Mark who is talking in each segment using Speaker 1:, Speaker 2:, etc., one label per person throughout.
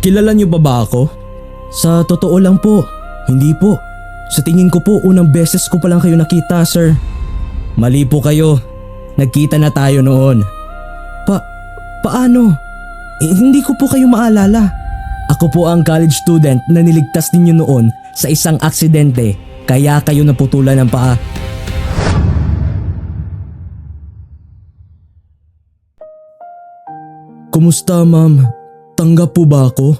Speaker 1: kilala niyo pa ba ako? Sa totoo lang po, hindi po. Sa tingin ko po unang beses ko pa lang kayo nakita, sir. Mali po kayo. Nagkita na tayo noon. Paano? Hindi ko po kayo maalala. Ako po ang college student na niligtas ninyo noon sa isang aksidente kaya kayo naputulan ng paa. Kumusta ma'am? Tanggap po ba ako?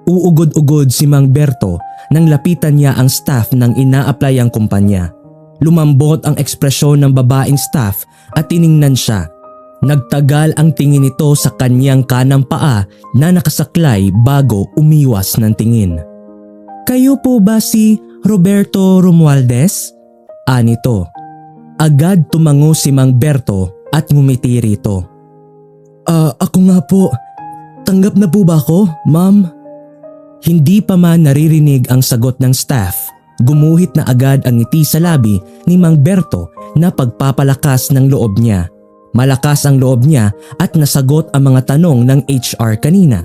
Speaker 1: Uugod-ugod si Mang Berto nang lapitan niya ang staff ng ina-applyang kumpanya. Lumambot ang ekspresyon ng babaeng staff at tiningnan siya. Nagtagal ang tingin nito sa kanyang kanang paa na nakasaklay bago umiwas ng tingin. Kayo po ba si Roberto Romualdez? Anito. Agad tumango si Mang Berto at ngumiti rito. Ako nga po. Tanggap na po ba ako, ma'am? Hindi pa man naririnig ang sagot ng staff, gumuhit na agad ang ngiti sa labi ni Mang Berto na pagpapalakas ng loob niya. Malakas ang loob niya at nasagot ang mga tanong ng HR kanina.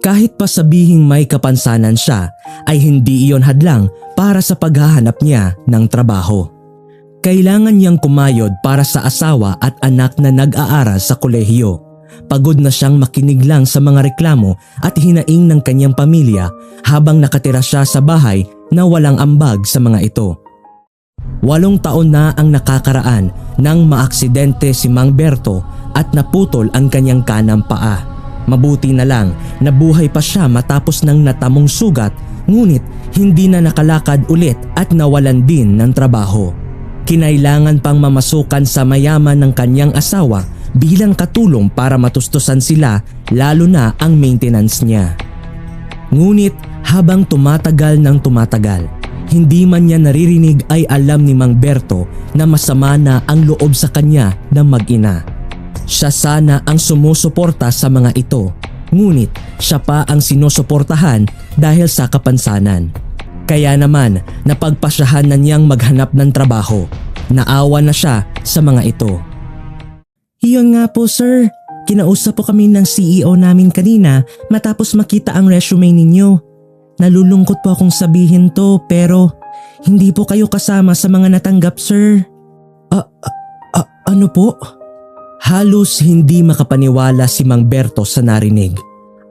Speaker 1: Kahit pa sabihing may kapansanan siya, ay hindi iyon hadlang para sa paghahanap niya ng trabaho. Kailangan niyang kumayod para sa asawa at anak na nag-aaral sa kolehiyo. Pagod na siyang makinig lang sa mga reklamo at hinaing ng kanyang pamilya habang nakatira siya sa bahay na walang ambag sa mga ito. 8 taon na ang nakakaraan nang maaksidente si Mang Berto at naputol ang kanyang kanang paa. Mabuti na lang nabuhay pa siya matapos ng natamong sugat, ngunit hindi na nakalakad ulit at nawalan din ng trabaho. Kinailangan pang mamasukan sa mayaman ng kanyang asawa bilang katulong para matustusan sila, lalo na ang maintenance niya. Ngunit habang tumatagal ng tumatagal, hindi man niya naririnig ay alam ni Mang Berto na masama na ang loob sa kanya ng mag-ina. Siya sana ang sumusuporta sa mga ito, ngunit siya pa ang sinusuportahan dahil sa kapansanan. Kaya naman napagpasyahan na niyang maghanap ng trabaho. Naawa na siya sa mga ito. Iyon nga po sir, kinausap po kami ng CEO namin kanina matapos makita ang resume ninyo. Nalulungkot po akong sabihin to pero hindi po kayo kasama sa mga natanggap sir. Ano po? Halos hindi makapaniwala si Mang Berto sa narinig.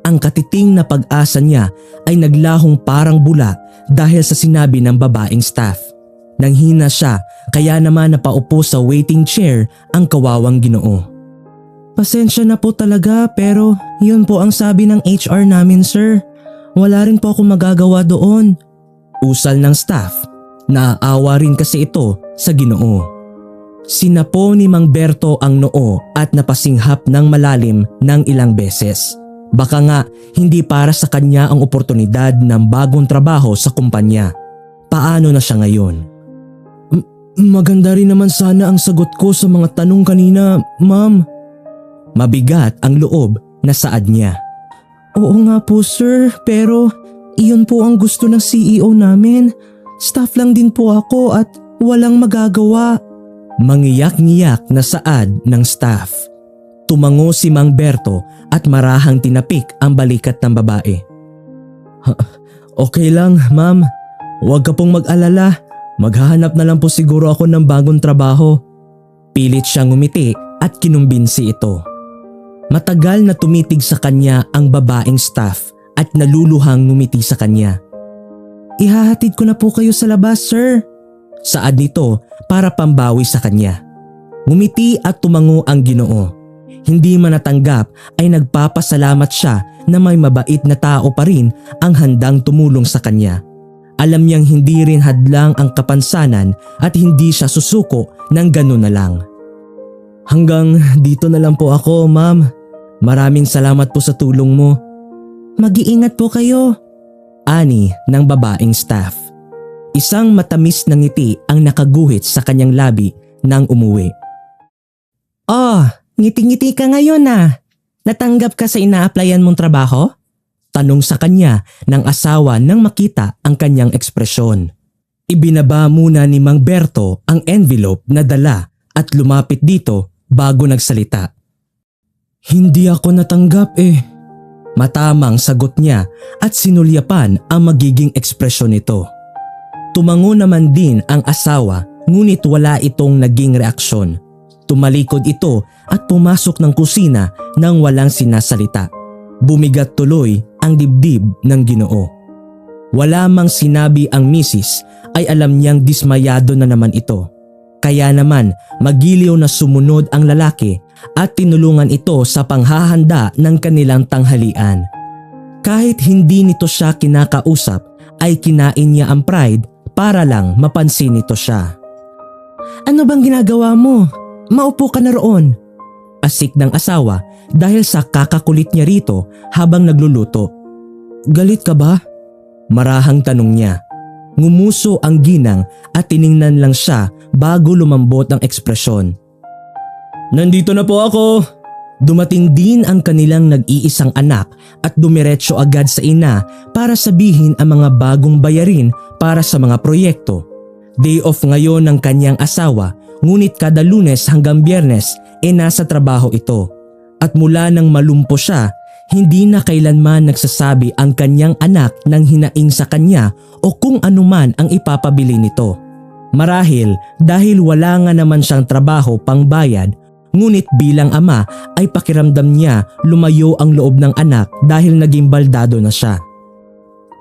Speaker 1: Ang katiting na pag-asa niya ay naglahong parang bula dahil sa sinabi ng babaeng staff. Nanghina siya kaya naman napaupo sa waiting chair ang kawawang Ginoo. Pasensya na po talaga pero yun po ang sabi ng HR namin sir. Wala rin po ako magagawa doon. Usal ng staff. Naaawa rin kasi ito sa Ginoo. Sinapo ni Mang Berto ang noo at napasinghap ng malalim ng ilang beses. Baka nga hindi para sa kanya ang oportunidad ng bagong trabaho sa kumpanya. Paano na siya ngayon? Maganda rin naman sana ang sagot ko sa mga tanong kanina, ma'am. Mabigat ang loob na saad niya. Oo nga po sir, pero iyon po ang gusto ng CEO namin. Staff lang din po ako at walang magagawa. Mangiyak-ngiyak na saad ng staff. Tumango si Mang Berto at marahang tinapik ang balikat ng babae. Okay lang ma'am, huwag ka pong mag-alala. Maghahanap na lang po siguro ako ng bagong trabaho. Pilit siyang ngumiti at kinumbinsi ito. Matagal na tumitig sa kanya ang babaeng staff at naluluhang ngumiti sa kanya. Ihahatid ko na po kayo sa labas sir. Saad nito para pambawi sa kanya. Ngumiti at tumango ang Ginoo. Hindi man natanggap ay nagpapasalamat siya na may mabait na tao pa rin ang handang tumulong sa kanya. Alam niyang hindi rin hadlang ang kapansanan at hindi siya susuko ng gano'n na lang. Hanggang dito na lang po ako, ma'am. Maraming salamat po sa tulong mo. Mag-iingat po kayo. Ani ng babaeng staff. Isang matamis na ngiti ang nakaguhit sa kanyang labi nang umuwi. Ngiti-ngiti ka ngayon ah. Natanggap ka sa ina-applyan mong trabaho? Tanong sa kanya ng asawa nang makita ang kanyang ekspresyon. Ibinaba muna ni Mang Berto ang envelope na dala at lumapit dito bago nagsalita. Hindi ako natanggap eh. Matamang sagot niya at sinulyapan ang magiging ekspresyon nito. Tumango naman din ang asawa ngunit wala itong naging reaksyon. Tumalikod ito at pumasok ng kusina nang walang sinasalita. Bumigat tuloy ang dibdib ng Ginoo. Wala mang sinabi ang misis ay alam niyang dismayado na naman ito. Kaya naman magiliw na sumunod ang lalaki at tinulungan ito sa panghahanda ng kanilang tanghalian. Kahit hindi nito siya kinakausap ay kinain niya ang pride para lang mapansin nito siya. "Ano bang ginagawa mo? Maupo ka na roon." Asik ng asawa dahil sa kakakulit niya rito habang nagluluto. "Galit ka ba?" Marahang tanong niya. Ngumuso ang ginang at tiningnan lang siya bago lumambot ang ekspresyon. "Nandito na po ako." Dumating din ang kanilang nag-iisang anak at dumiretso agad sa ina para sabihin ang mga bagong bayarin para sa mga proyekto. Day off ngayon ng kanyang asawa ngunit kada Lunes hanggang Biyernes nasa trabaho ito. At mula nang malumpo siya, hindi na kailanman nagsasabi ang kanyang anak ng hinaing sa kanya o kung anuman ang ipapabili nito. Marahil dahil wala nga naman siyang trabaho pang bayad, ngunit bilang ama ay pakiramdam niya lumayo ang loob ng anak dahil naging baldado na siya.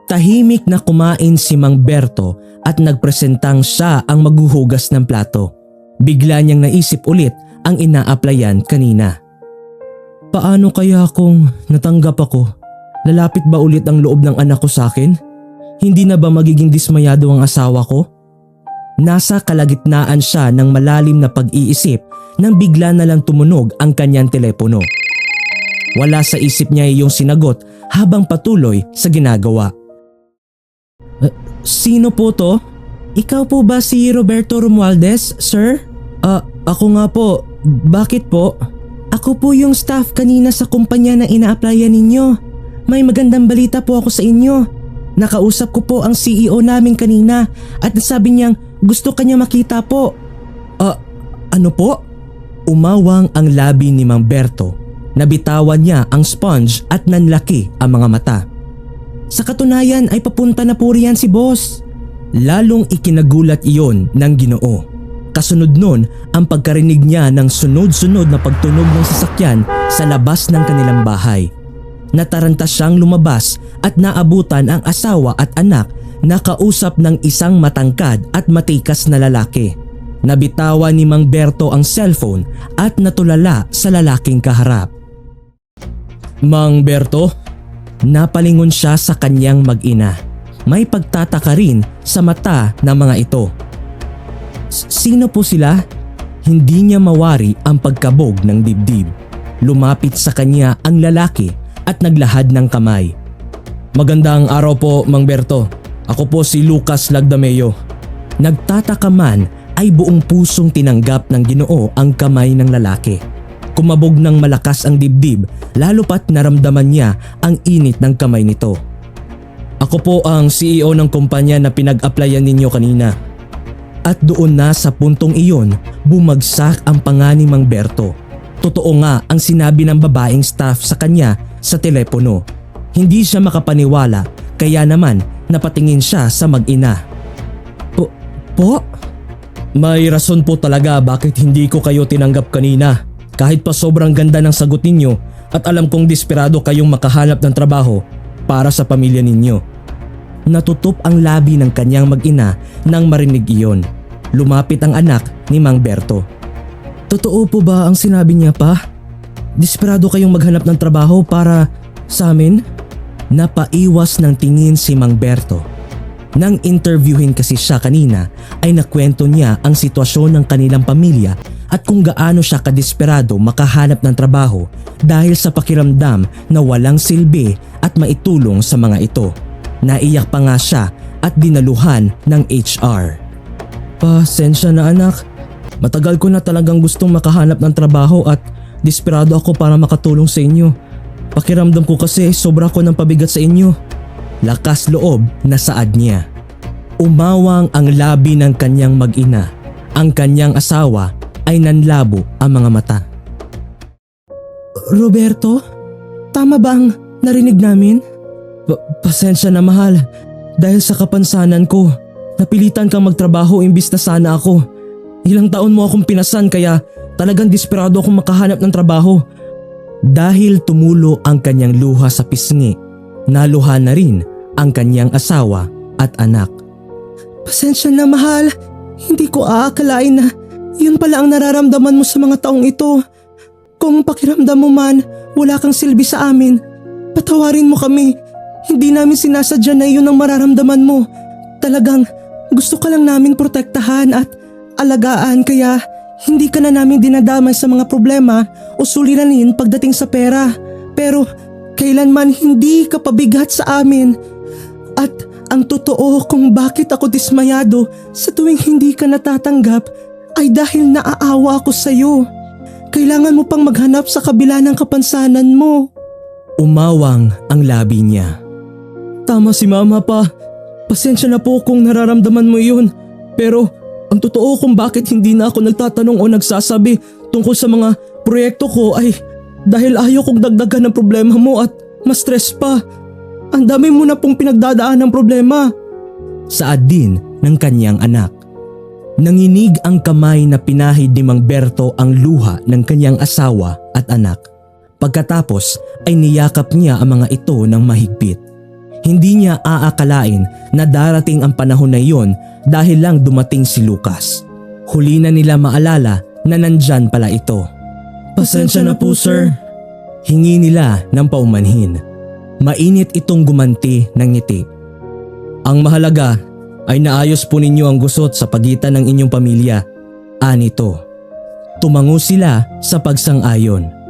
Speaker 1: Tahimik na kumain si Mang Berto at nagpresentang siya ang maghuhugas ng plato. Bigla niyang naisip ulit ang ina-applyan kanina. "Paano kaya kung natanggap ako? Lalapit ba ulit ang loob ng anak ko sa akin? Hindi na ba magiging dismayado ang asawa ko?" Nasa kalagitnaan siya ng malalim na pag-iisip nang bigla na lang tumunog ang kanyang telepono. Wala sa isip niya iyong sinagot habang patuloy sa ginagawa. "Sino po to? Ikaw po ba si Roberto Romualdez, sir?" Ako nga po. Bakit po?" "Ako po yung staff kanina sa kumpanya na ina-applyan ninyo. May magandang balita po ako sa inyo. Nakausap ko po ang CEO namin kanina at nasabi niyang gusto kanya makita po." Ano po?" Umawang ang labi ni Mang Berto. Nabitawan niya ang sponge at nanlaki ang mga mata. "Sa katunayan ay papunta na po riyan si boss." Lalong ikinagulat iyon ng Ginoo. Kasunod nun ang pagkarinig niya ng sunod-sunod na pagtunog ng sasakyan sa labas ng kanilang bahay. Nataranta siyang lumabas at naabutan ang asawa at anak na kausap ng isang matangkad at matikas na lalaki. Nabitawan ni Mang Berto ang cellphone at natulala sa lalaking kaharap. "Mang Berto?" Napalingon siya sa kanyang mag-ina. May pagtataka rin sa mata ng mga ito. "Sino po sila?" Hindi niya mawari ang pagkabog ng dibdib. Lumapit sa kanya ang lalaki at naglahad ng kamay. "Magandang araw po, Mang Berto. Ako po si Lucas Lagdameo." Nagtataka man ay buong pusong tinanggap ng Ginoo ang kamay ng lalaki. Kumabog ng malakas ang dibdib lalo pat naramdaman niya ang init ng kamay nito. "Ako po ang CEO ng kumpanya na pinag-applyan ninyo kanina." At doon na sa puntong iyon, bumagsak ang panga ni Mang Berto. Totoo nga ang sinabi ng babaeng staff sa kanya sa telepono. Hindi siya makapaniwala kaya naman napatingin siya sa mag-ina. Po? "May rason po talaga bakit hindi ko kayo tinanggap kanina. Kahit pa sobrang ganda ng sagot ninyo at alam kong desperado kayong makahanap ng trabaho para sa pamilya ninyo." Natutup ang labi ng kanyang mag-ina nang marinig iyon. Lumapit ang anak ni Mang Berto. "Totoo po ba ang sinabi niya pa? Desperado kayong maghanap ng trabaho para sa amin?" Napaiwas ng tingin si Mang Berto. Nang interviewin kasi siya kanina ay nakwento niya ang sitwasyon ng kanilang pamilya at kung gaano siya kadesperado makahanap ng trabaho dahil sa pakiramdam na walang silbi at maitulong sa mga ito. Naiyak pa nga siya at dinaluhan ng HR. "Pasensya na anak. Matagal ko na talagang gustong makahanap ng trabaho at desperado ako para makatulong sa inyo. Pakiramdam ko kasi sobra ko ng pabigat sa inyo." Lakas loob na saad niya. Umawang ang labi ng kanyang mag-ina. Ang kanyang asawa ay nanlabo ang mga mata. "Roberto, tama ba ang Narinig namin? Pasensya na mahal. Dahil sa kapansanan ko, napilitan kang magtrabaho imbis na sana ako. Ilang taon mo akong pinasan kaya talagang desperado akong makahanap ng trabaho. Dahil tumulo ang kanyang luha sa pisngi, naluha na rin ang kanyang asawa at anak. Pasensya na mahal, hindi ko aakalain na yun pala ang nararamdaman mo sa mga taong ito. Kung pakiramdam mo man wala kang silbi sa amin, patawarin mo kami. Hindi namin sinasadya na yun ang mararamdaman mo. Talagang gusto ka lang namin protektahan at alagaan kaya hindi ka na namin dinadamay sa mga problema o suliranin pagdating sa pera. Pero kailanman hindi ka pabigat sa amin. At ang totoo kung bakit ako dismayado sa tuwing hindi ka natatanggap ay dahil naaawa ako sa iyo. Kailangan mo pang maghanap sa kabila ng kapansanan mo. Umawang ang labi niya. Tama si mama pa. Pasensya na po kung nararamdaman mo yun. Pero ang totoo kung bakit hindi na ako nagtatanong o nagsasabi tungkol sa mga proyekto ko ay dahil ayaw kong dagdagan ng problema mo at ma-stress pa. Ang dami mo na pong pinagdadaan ng problema. Saad din ng kanyang anak. Nanginig ang kamay na pinahid ni Mang Berto ang luha ng kanyang asawa at anak. Pagkatapos ay niyakap niya ang mga ito ng mahigpit. Hindi niya aakalain na darating ang panahon na iyon dahil lang dumating si Lucas. Huli na nila maalala na nandyan pala ito. Pasensya na po sir. Hingi nila ng paumanhin. Mainit itong gumanti ng ngiti. Ang mahalaga ay naayos po ninyo ang gusot sa pagitan ng inyong pamilya. Anito. Tumango sila sa pagsang-ayon.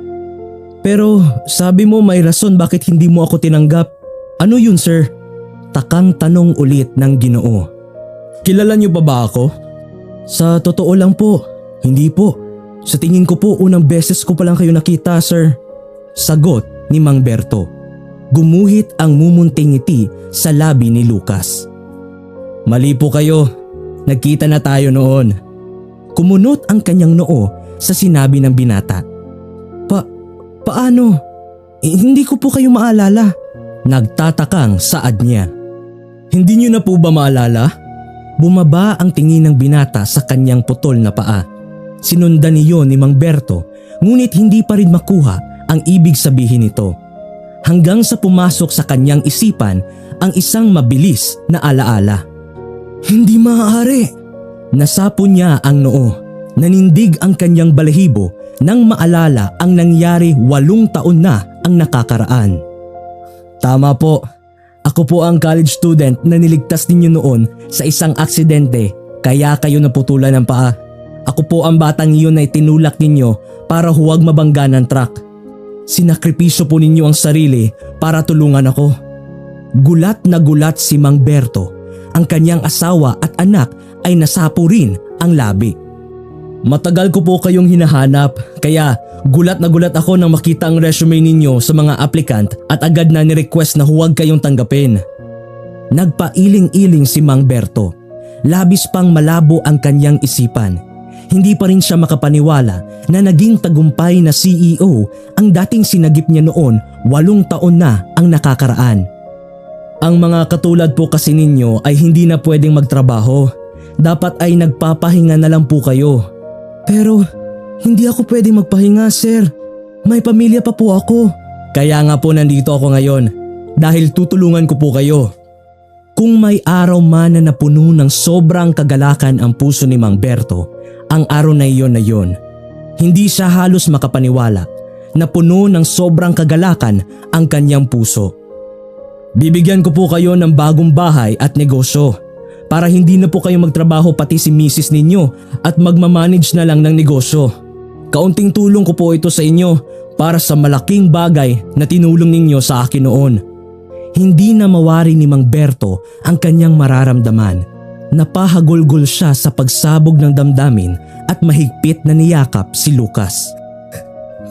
Speaker 1: Pero sabi mo may rason bakit hindi mo ako tinanggap. Ano yun sir? Takang tanong ulit ng Ginoo. Kilala niyo ba ako? Sa totoo lang po, hindi po. Sa tingin ko po unang beses ko pa lang kayo nakita sir. Sagot ni Mang Berto. Gumuhit ang mumunting ngiti sa labi ni Lucas. Mali po kayo, nagkita na tayo noon. Kumunot ang kanyang noo sa sinabi ng binata. Paano? Hindi ko po kayo maalala. Nagtatakang saad niya. Hindi niyo na po ba maalala? Bumaba ang tingin ng binata sa kanyang putol na paa. Sinundan niyo ni Mang Berto ngunit hindi pa rin makuha ang ibig sabihin nito. Hanggang sa pumasok sa kanyang isipan ang isang mabilis na alaala. Hindi maaari. Nasapo niya ang noo. Nanindig ang kanyang balahibo nang maalala ang nangyari 8 taon na ang nakakaraan. Tama po. Ako po ang college student na niligtas ninyo noon sa isang aksidente kaya kayo naputulan ng paa. Ako po ang batang iyon na itinulak ninyo para huwag mabangga ng truck. Sinakripisyo po ninyo ang sarili para tulungan ako. Gulat na gulat si Mang Berto. Ang kanyang asawa at anak ay nasapo rin ang labi. Matagal ko po kayong hinahanap kaya gulat na gulat ako nang makita ang resume ninyo sa mga applicant at agad na ni-request na huwag kayong tanggapin. Nagpailing-iling si Mang Berto. Labis pang malabo ang kanyang isipan. Hindi pa rin siya makapaniwala na naging tagumpay na CEO ang dating sinagip niya noon 8 taon na ang nakakaraan. Ang mga katulad po kasi ninyo ay hindi na pwedeng magtrabaho. Dapat ay nagpapahinga na lang po kayo. Pero hindi ako pwedeng magpahinga sir. May pamilya pa po ako. Kaya nga po nandito ako ngayon dahil tutulungan ko po kayo. Kung may araw man na napuno ng sobrang kagalakan ang puso ni Mang Berto, ang araw na iyon. Hindi siya halos makapaniwala na puno ng sobrang kagalakan ang kanyang puso. Bibigyan ko po kayo ng bagong bahay at negosyo para hindi na po kayo magtrabaho pati si misis ninyo at magmamanage na lang ng negosyo. Kaunting tulong ko po ito sa inyo para sa malaking bagay na tinulong ninyo sa akin noon. Hindi na mawari ni Mang Berto ang kanyang mararamdaman. Napahagulgol siya sa pagsabog ng damdamin at mahigpit na niyakap si Lucas.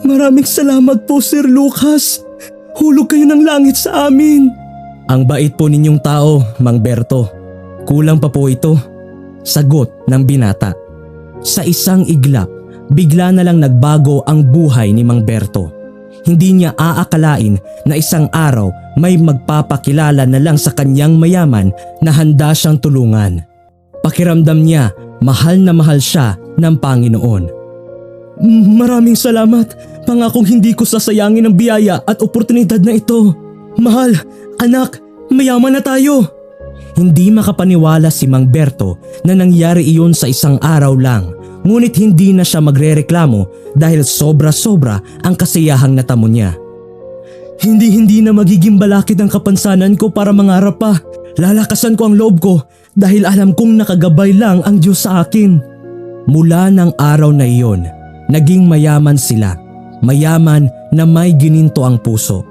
Speaker 1: Maraming salamat po Sir Lucas. Hulog kayo ng langit sa amin. Ang bait po ninyong tao, Mang Berto. Kulang pa po ito. Sagot ng binata. Sa isang iglap, bigla na lang nagbago ang buhay ni Mang Berto. Hindi niya aakalain na isang araw may magpapakilala na lang sa kanyang mayaman na handa siyang tulungan. Pakiramdam niya mahal na mahal siya ng Panginoon. Maraming salamat. Pangakong hindi ko sasayangin ang biyaya at oportunidad na ito. Mahal, anak, mayaman na tayo. Hindi makapaniwala si Mang Berto na nangyari iyon sa isang araw lang. Ngunit hindi na siya magrereklamo dahil sobra-sobra ang kasiyahang natamo niya. Hindi na magiging balakid ang kapansanan ko para mangarap pa. Lalakasan ko ang loob ko dahil alam kong nakagabay lang ang Diyos sa akin. Mula ng araw na iyon, naging mayaman sila. Mayaman na may gininto ang puso.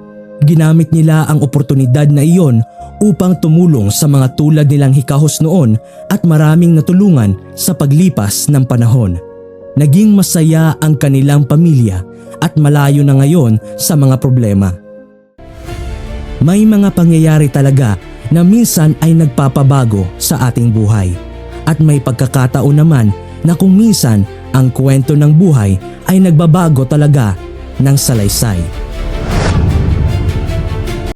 Speaker 1: Ginamit nila ang oportunidad na iyon upang tumulong sa mga tulad nilang hikahos noon at maraming natulungan sa paglipas ng panahon. Naging masaya ang kanilang pamilya at malayo na ngayon sa mga problema. May mga pangyayari talaga na minsan ay nagpapabago sa ating buhay. At may pagkakataon naman na kung minsan ang kwento ng buhay ay nagbabago talaga ng salaysay.